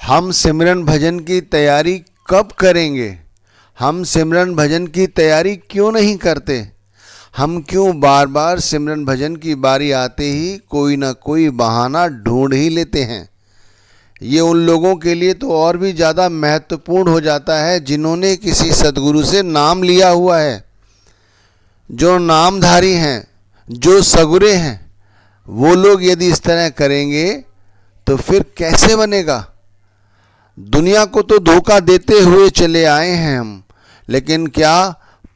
हम सिमरन भजन की तैयारी कब करेंगे? हम सिमरन भजन की तैयारी क्यों नहीं करते? हम क्यों बार बार सिमरन भजन की बारी आते ही कोई ना कोई बहाना ढूंढ ही लेते हैं? ये उन लोगों के लिए तो और भी ज़्यादा महत्वपूर्ण हो जाता है जिन्होंने किसी सद्गुरु से नाम लिया हुआ है। जो नामधारी हैं, जो सगुरे हैं, वो लोग यदि इस तरह करेंगे तो फिर कैसे बनेगा? दुनिया को तो धोखा देते हुए चले आए हैं हम, लेकिन क्या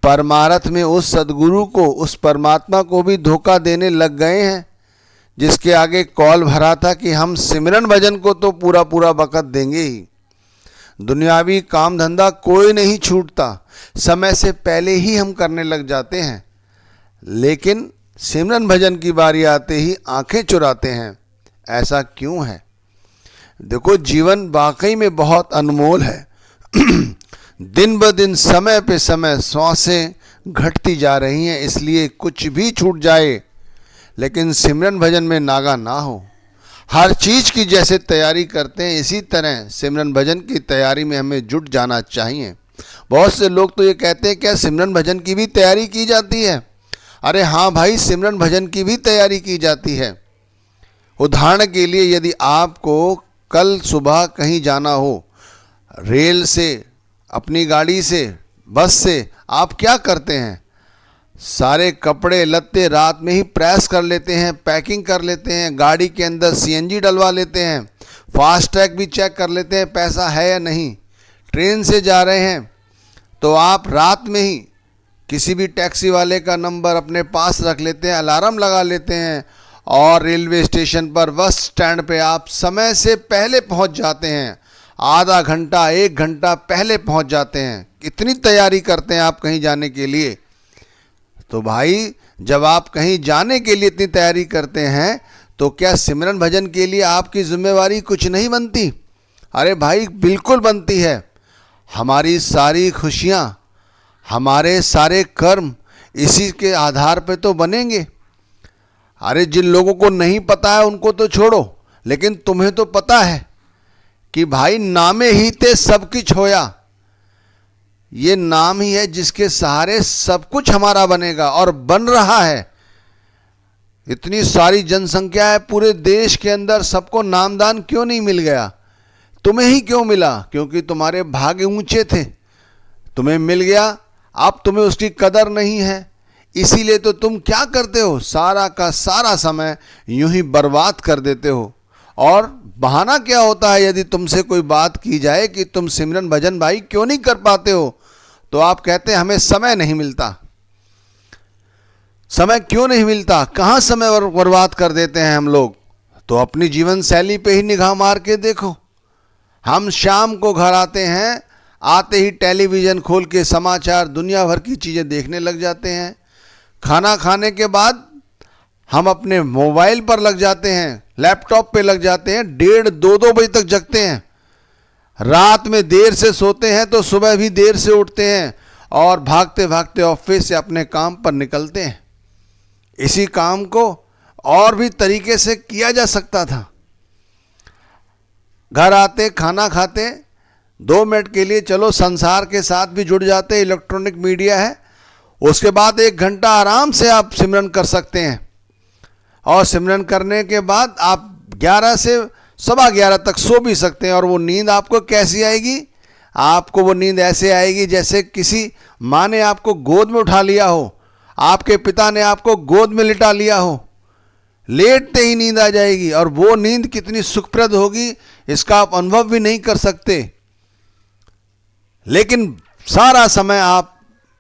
परमार्थ में उस सद्गुरु को, उस परमात्मा को भी धोखा देने लग गए हैं, जिसके आगे कॉल भरा था कि हम सिमरन भजन को तो पूरा पूरा वक़्त देंगे ही। दुनियावी काम धंधा कोई नहीं छूटता, समय से पहले ही हम करने लग जाते हैं, लेकिन सिमरन भजन की बारी आते ही आंखें चुराते हैं। ऐसा क्यों है? देखो, जीवन वाकई में बहुत अनमोल है। दिन ब दिन, समय पे समय सांसें घटती जा रही हैं, इसलिए कुछ भी छूट जाए लेकिन सिमरन भजन में नागा ना हो। हर चीज़ की जैसे तैयारी करते हैं, इसी तरह सिमरन भजन की तैयारी में हमें जुट जाना चाहिए। बहुत से लोग तो ये कहते हैं, क्या सिमरन भजन की भी तैयारी की जाती है? अरे हाँ भाई, सिमरन भजन की भी तैयारी की जाती है। उदाहरण के लिए, यदि आपको कल सुबह कहीं जाना हो, रेल से, अपनी गाड़ी से, बस से, आप क्या करते हैं? सारे कपड़े लत्ते रात में ही प्रेस कर लेते हैं, पैकिंग कर लेते हैं, गाड़ी के अंदर सीएनजी डलवा लेते हैं, फास्ट टैग भी चेक कर लेते हैं पैसा है या नहीं। ट्रेन से जा रहे हैं तो आप रात में ही किसी भी टैक्सी वाले का नंबर अपने पास रख लेते हैं, अलार्म लगा लेते हैं, और रेलवे स्टेशन पर, बस स्टैंड पे आप समय से पहले पहुंच जाते हैं। आधा घंटा, 1 घंटा पहले पहुंच जाते हैं। कितनी तैयारी करते हैं आप कहीं जाने के लिए? तो भाई, जब आप कहीं जाने के लिए इतनी तैयारी करते हैं तो क्या सिमरन भजन के लिए आपकी जिम्मेवारी कुछ नहीं बनती? अरे भाई, बिल्कुल बनती है। हमारी सारी खुशियाँ, हमारे सारे कर्म इसी के आधार पे तो बनेंगे। अरे जिन लोगों को नहीं पता है उनको तो छोड़ो, लेकिन तुम्हें तो पता है कि भाई नामे ही ते सब कुछ होया। ये नाम ही है जिसके सहारे सब कुछ हमारा बनेगा और बन रहा है। इतनी सारी जनसंख्या है पूरे देश के अंदर, सबको नामदान क्यों नहीं मिल गया? तुम्हें ही क्यों मिला? क्योंकि तुम्हारे भाग्य ऊंचे थे, तुम्हें मिल गया। अब तुम्हें उसकी कदर नहीं है, इसीलिए तो तुम क्या करते हो, सारा का सारा समय यूं ही बर्बाद कर देते हो। और बहाना क्या होता है, यदि तुमसे कोई बात की जाए कि तुम सिमरन भजन भाई क्यों नहीं कर पाते हो, तो आप कहते हैं हमें समय नहीं मिलता। समय क्यों नहीं मिलता? कहाँ समय बर्बाद कर देते हैं हम लोग? तो अपनी जीवन शैली पे ही निगाह मार के देखो। हम शाम को घर आते हैं, आते ही टेलीविज़न खोल के समाचार, दुनिया भर की चीज़ें देखने लग जाते हैं। खाना खाने के बाद हम अपने मोबाइल पर लग जाते हैं, लैपटॉप पे लग जाते हैं, 1:30-2 बजे तक जगते हैं। रात में देर से सोते हैं तो सुबह भी देर से उठते हैं और भागते भागते ऑफिस से अपने काम पर निकलते हैं। इसी काम को और भी तरीके से किया जा सकता था। घर आते, खाना खाते, 2 मिनट के लिए चलो संसार के साथ भी जुड़ जाते, इलेक्ट्रॉनिक मीडिया है, उसके बाद 1 घंटा आराम से आप सिमरन कर सकते हैं। और सिमरन करने के बाद आप 11 से 11:15 तक सो भी सकते हैं। और वो नींद आपको कैसी आएगी? आपको वो नींद ऐसे आएगी जैसे किसी माँ ने आपको गोद में उठा लिया हो, आपके पिता ने आपको गोद में लिटा लिया हो। लेटते ही नींद आ जाएगी, और वो नींद कितनी सुखप्रद होगी इसका आप अनुभव भी नहीं कर सकते। लेकिन सारा समय आप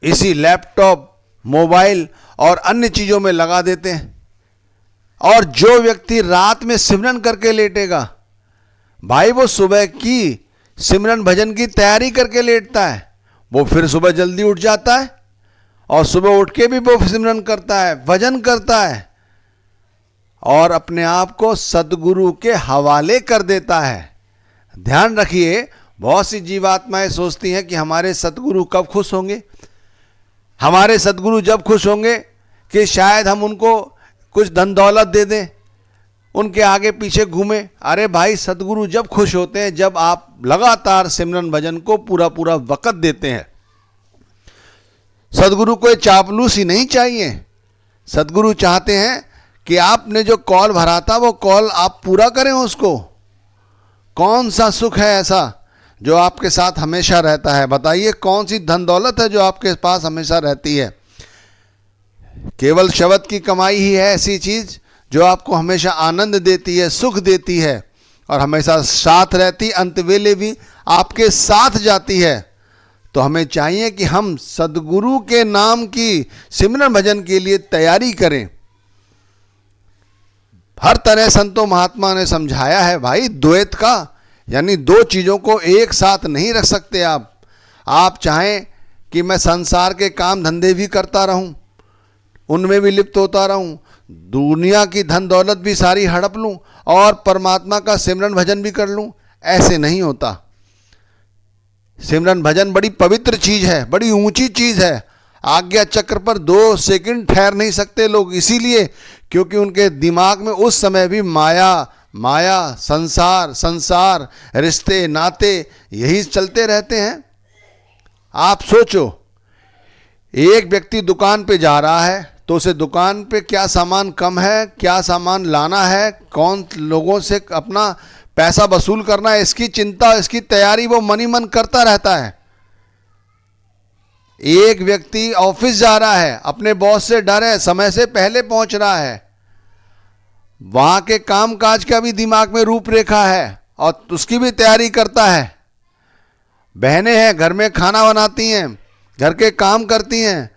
इसी लैपटॉप, मोबाइल और अन्य चीज़ों में लगा देते हैं। और जो व्यक्ति रात में सिमरन करके लेटेगा, भाई वो सुबह की सिमरन भजन की तैयारी करके लेटता है, वो फिर सुबह जल्दी उठ जाता है और सुबह उठ के भी वो सिमरन करता है, भजन करता है और अपने आप को सद्गुरु के हवाले कर देता है। ध्यान रखिए, बहुत सी जीवात्माएं सोचती हैं कि हमारे सद्गुरु कब खुश होंगे। हमारे सद्गुरु जब खुश होंगे कि शायद हम उनको कुछ धन दौलत दे दें, उनके आगे पीछे घूमे। अरे भाई, सदगुरु जब खुश होते हैं जब आप लगातार सिमरन भजन को पूरा पूरा वक्त देते हैं। सदगुरु को चापलूसी नहीं चाहिए। सदगुरु चाहते हैं कि आपने जो कॉल भरा था वो कॉल आप पूरा करें उसको। कौन सा सुख है ऐसा जो आपके साथ हमेशा रहता है? बताइए, कौन सी धन दौलत है जो आपके पास हमेशा रहती है? केवल शब्द की कमाई ही है ऐसी चीज जो आपको हमेशा आनंद देती है, सुख देती है और हमेशा साथ रहती, अंत वेले भी आपके साथ जाती है। तो हमें चाहिए कि हम सदगुरु के नाम की सिमरन भजन के लिए तैयारी करें। हर तरह संतों महात्मा ने समझाया है भाई, द्वैत का, यानी दो चीज़ों को एक साथ नहीं रख सकते आप चाहें कि मैं संसार के काम धंधे भी करता रहूं, उनमें भी लिप्त होता रहूं, दुनिया की धन दौलत भी सारी हड़प लूं और परमात्मा का सिमरन भजन भी कर लूं, ऐसे नहीं होता। सिमरन भजन बड़ी पवित्र चीज है, बड़ी ऊंची चीज है। आज्ञा चक्र पर 2 सेकंड ठहर नहीं सकते लोग, इसीलिए क्योंकि उनके दिमाग में उस समय भी माया माया, संसार संसार, रिश्ते नाते यही चलते रहते हैं। आप सोचो, एक व्यक्ति दुकान पे जा रहा है तो उसे दुकान पे क्या सामान कम है, क्या सामान लाना है, कौन लोगों से अपना पैसा वसूल करना है, इसकी चिंता, इसकी तैयारी वो मन ही मन करता रहता है। एक व्यक्ति ऑफिस जा रहा है, अपने बॉस से डर है, समय से पहले पहुंच रहा है, वहां के काम काज का भी दिमाग में रूपरेखा है और उसकी भी तैयारी करता है। बहनें हैं, घर में खाना बनाती हैं, घर के काम करती हैं,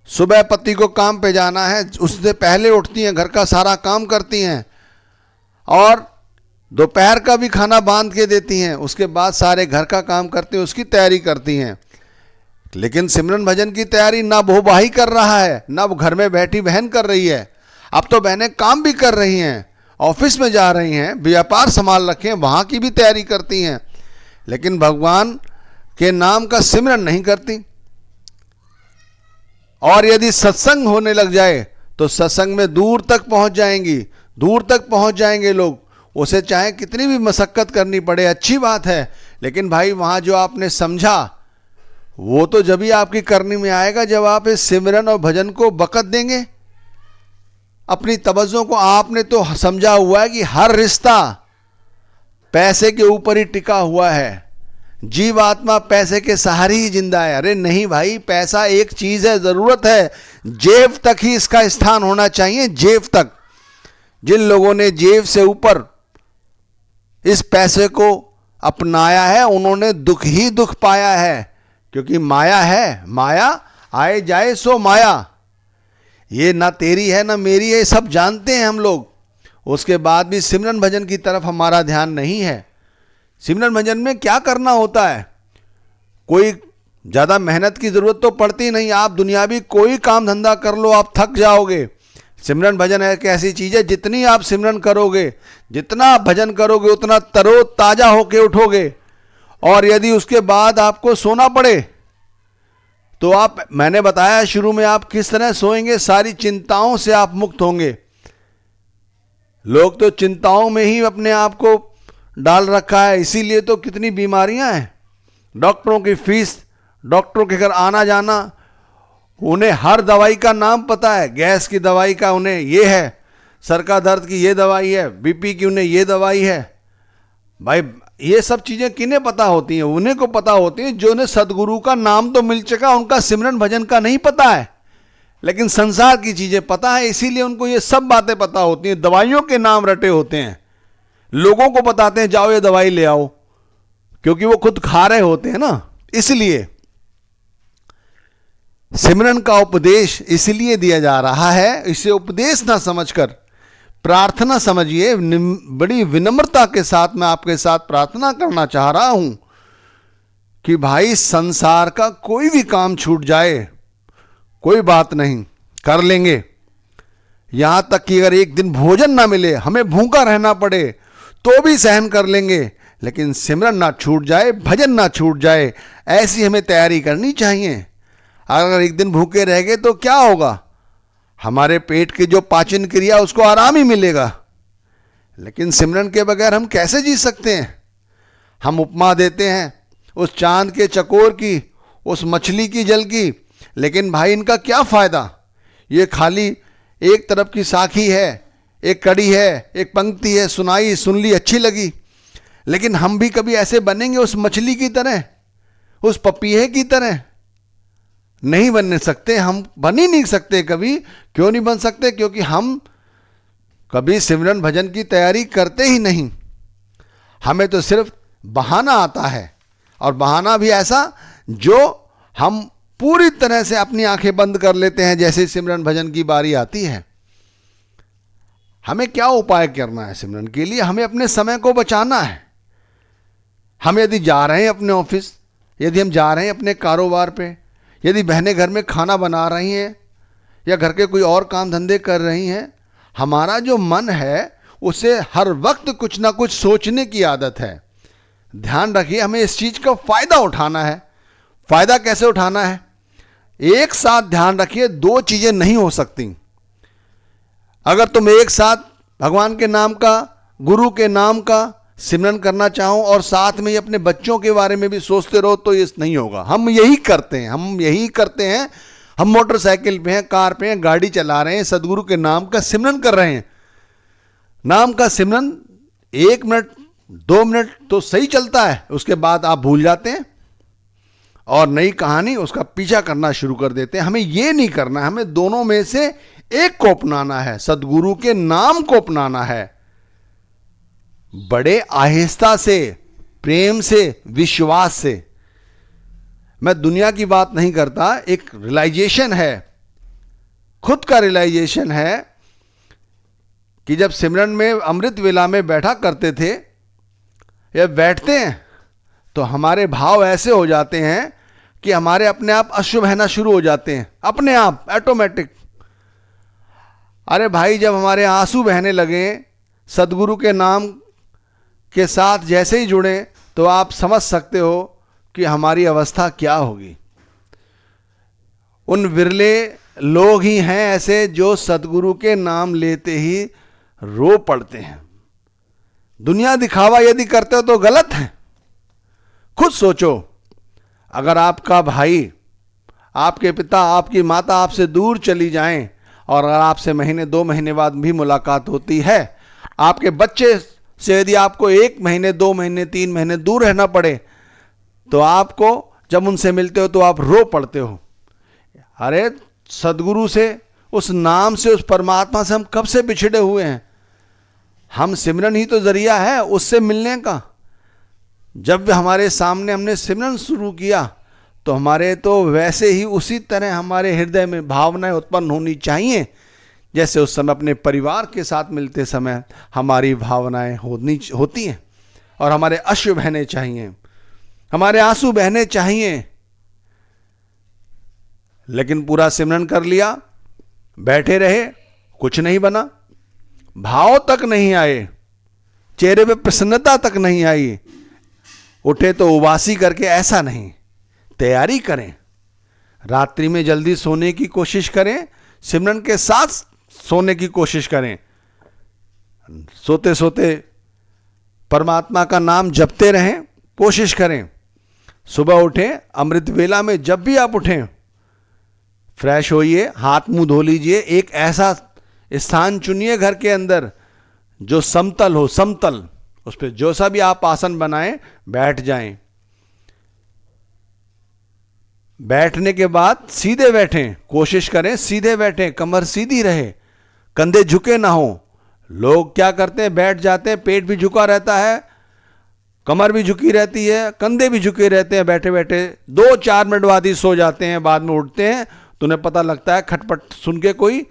सुबह पति को काम पे जाना है, उससे पहले उठती हैं, घर का सारा काम करती हैं और दोपहर का भी खाना बांध के देती हैं, उसके बाद सारे घर का काम करती हैं, उसकी तैयारी करती हैं। लेकिन सिमरन भजन की तैयारी ना वो भाई कर रहा है, ना वो घर में बैठी बहन कर रही है। अब तो बहनें काम भी कर रही हैं, ऑफिस में जा रही हैं, व्यापार संभाल रखे हैं, वहां की भी तैयारी करती हैं, लेकिन भगवान के नाम का सिमरन नहीं करती। और यदि सत्संग होने लग जाए तो सत्संग में दूर तक पहुंच जाएंगी, दूर तक पहुंच जाएंगे लोग। उसे चाहे कितनी भी मशक्कत करनी पड़े, अच्छी बात है, लेकिन भाई वहां जो आपने समझा वो तो जब ही आपकी करनी में आएगा जब आप इस सिमरन और भजन को वक़्त देंगे। अपनी तवज्जो को आपने तो समझा हुआ है कि हर रिश्ता पैसे के ऊपर ही टिका हुआ है, जीव आत्मा पैसे के सहारे ही जिंदा है। अरे नहीं भाई, पैसा एक चीज है, जरूरत है, जेब तक ही इसका स्थान होना चाहिए, जेब तक। जिन लोगों ने जेब से ऊपर इस पैसे को अपनाया है उन्होंने दुख ही दुख पाया है, क्योंकि माया है, माया आए जाए सो माया, ये ना तेरी है ना मेरी है, सब जानते हैं हम लोग। उसके बाद भी सिमरन भजन की तरफ हमारा ध्यान नहीं है। सिमरन भजन में क्या करना होता है? कोई ज़्यादा मेहनत की ज़रूरत तो पड़ती नहीं, आप दुनियावी कोई काम धंधा कर लो आप थक जाओगे। सिमरन भजन एक ऐसी चीज़ है, जितनी आप सिमरन करोगे, जितना आप भजन करोगे, उतना तरो ताज़ा होके उठोगे। और यदि उसके बाद आपको सोना पड़े तो आप, मैंने बताया शुरू में, आप किस तरह सोएंगे, सारी चिंताओं से आप मुक्त होंगे। लोग तो चिंताओं में ही अपने आप को डाल रखा है, इसीलिए तो कितनी बीमारियां हैं। डॉक्टरों की फीस, डॉक्टरों के घर आना जाना, उन्हें हर दवाई का नाम पता है। गैस की दवाई का उन्हें ये है, सर का दर्द की ये दवाई है, बीपी की उन्हें ये दवाई है। भाई ये सब चीज़ें किन्हें पता होती हैं? उन्हें को पता होती हैं जो ने सदगुरु का नाम तो मिल चुका, उनका सिमरन भजन का नहीं पता है, लेकिन संसार की चीज़ें पता है, इसीलिए उनको ये सब बातें पता होती हैं। दवाइयों के नाम रटे होते हैं, लोगों को बताते हैं जाओ ये दवाई ले आओ, क्योंकि वो खुद खा रहे होते हैं ना। इसलिए सिमरन का उपदेश इसलिए दिया जा रहा है, इसे उपदेश ना समझकर प्रार्थना समझिए। बड़ी विनम्रता के साथ मैं आपके साथ प्रार्थना करना चाह रहा हूं कि भाई संसार का कोई भी काम छूट जाए कोई बात नहीं, कर लेंगे। यहां तक कि अगर एक दिन भोजन ना मिले, हमें भूखा रहना पड़े, तो भी सहन कर लेंगे, लेकिन सिमरन ना छूट जाए, भजन ना छूट जाए, ऐसी हमें तैयारी करनी चाहिए। अगर एक दिन भूखे रह गए तो क्या होगा? हमारे पेट की जो पाचन क्रिया उसको आराम ही मिलेगा, लेकिन सिमरन के बगैर हम कैसे जी सकते हैं? हम उपमा देते हैं उस चांद के चकोर की, उस मछली की जल की, लेकिन भाई इनका क्या फायदा? ये खाली एक तरफ की साखी है, एक कड़ी है, एक पंक्ति है, सुनाई, सुन ली, अच्छी लगी। लेकिन हम भी कभी ऐसे बनेंगे उस मछली की तरह, उस पपीहे की तरह? नहीं बन सकते, हम बन ही नहीं सकते कभी। क्यों नहीं बन सकते? क्योंकि हम कभी सिमरन भजन की तैयारी करते ही नहीं। हमें तो सिर्फ बहाना आता है, और बहाना भी ऐसा जो हम पूरी तरह से अपनी आंखें बंद कर लेते हैं जैसे सिमरन भजन की बारी आती है। हमें क्या उपाय करना है सिमरन के लिए? हमें अपने समय को बचाना है। हम यदि जा रहे हैं अपने ऑफिस, यदि हम जा रहे हैं अपने कारोबार पे, यदि बहनें घर में खाना बना रही हैं या घर के कोई और काम धंधे कर रही हैं, हमारा जो मन है उसे हर वक्त कुछ ना कुछ सोचने की आदत है। ध्यान रखिए, हमें इस चीज का फायदा उठाना है। फायदा कैसे उठाना है? एक साथ ध्यान रखिए, दो चीजें नहीं हो सकती। अगर तुम एक साथ भगवान के नाम का, गुरु के नाम का सिमरन करना चाहो और साथ में ही अपने बच्चों के बारे में भी सोचते रहो तो ये नहीं होगा। हम यही करते हैं। हम मोटरसाइकिल पे हैं, कार पे हैं, गाड़ी चला रहे हैं, सदगुरु के नाम का सिमरन कर रहे हैं। नाम का सिमरन 1 मिनट 2 मिनट तो सही चलता है, उसके बाद आप भूल जाते हैं और नई कहानी उसका पीछा करना शुरू कर देते हैं। हमें ये नहीं करना है, हमें दोनों में से एक को अपनाना है, सदगुरु के नाम को अपनाना है। बड़े आहिस्ता से, प्रेम से, विश्वास से। मैं दुनिया की बात नहीं करता, एक रियलाइजेशन है, खुद का रियलाइजेशन है कि जब सिमरन में अमृत वेला में बैठा करते थे या बैठते हैं तो हमारे भाव ऐसे हो जाते हैं कि हमारे अपने आप अश्रु बहना शुरू हो जाते हैं, अपने आप, ऑटोमेटिक। अरे भाई, जब हमारे आंसू बहने लगे सदगुरु के नाम के साथ जैसे ही जुड़े तो आप समझ सकते हो कि हमारी अवस्था क्या होगी। उन विरले लोग ही हैं ऐसे जो सदगुरु के नाम लेते ही रो पड़ते हैं। दुनिया दिखावा यदि करते हो तो गलत है। खुद सोचो, अगर आपका भाई, आपके पिता, आपकी माता आपसे दूर चली जाएं और अगर आपसे महीने 2 महीने बाद भी मुलाकात होती है, आपके बच्चे से यदि आपको 1 महीने 2 महीने 3 महीने दूर रहना पड़े तो आपको जब उनसे मिलते हो तो आप रो पड़ते हो। अरे सदगुरु से, उस नाम से, उस परमात्मा से हम कब से बिछड़े हुए हैं। हम सिमरन ही तो जरिया है उससे मिलने का। जब हमारे सामने हमने सिमरन शुरू किया तो हमारे तो वैसे ही उसी तरह हमारे हृदय में भावनाएं उत्पन्न होनी चाहिए जैसे उस समय अपने परिवार के साथ मिलते समय हमारी भावनाएं होती हैं। और हमारे अश्रु बहने चाहिए, हमारे आंसू बहने चाहिए। लेकिन पूरा सिमरन कर लिया, बैठे रहे, कुछ नहीं बना, भाव तक नहीं आए, चेहरे पे प्रसन्नता तक नहीं आई, उठे तो उबासी करके, ऐसा नहीं। तैयारी करें, रात्रि में जल्दी सोने की कोशिश करें, सिमरन के साथ सोने की कोशिश करें। सोते सोते परमात्मा का नाम जपते रहें, कोशिश करें। सुबह उठें, अमृत वेला में जब भी आप उठें, फ्रेश होइए, हाथ मुंह धो लीजिए, एक ऐसा स्थान चुनिए घर के अंदर जो समतल हो, समतल, उस पर जो सा भी आप आसन बनाएं, बैठ जाएं। बैठने के बाद सीधे बैठें, कोशिश करें सीधे बैठें, कमर सीधी रहे, कंधे झुके ना हो। लोग क्या करते हैं, बैठ जाते हैं, पेट भी झुका रहता है, कमर भी झुकी रहती है, कंधे भी झुके रहते हैं, बैठे बैठे 2-4 मिनट बाद ही सो जाते हैं, बाद में उठते हैं तो उन्हें पता लगता है खटपट सुन के कोई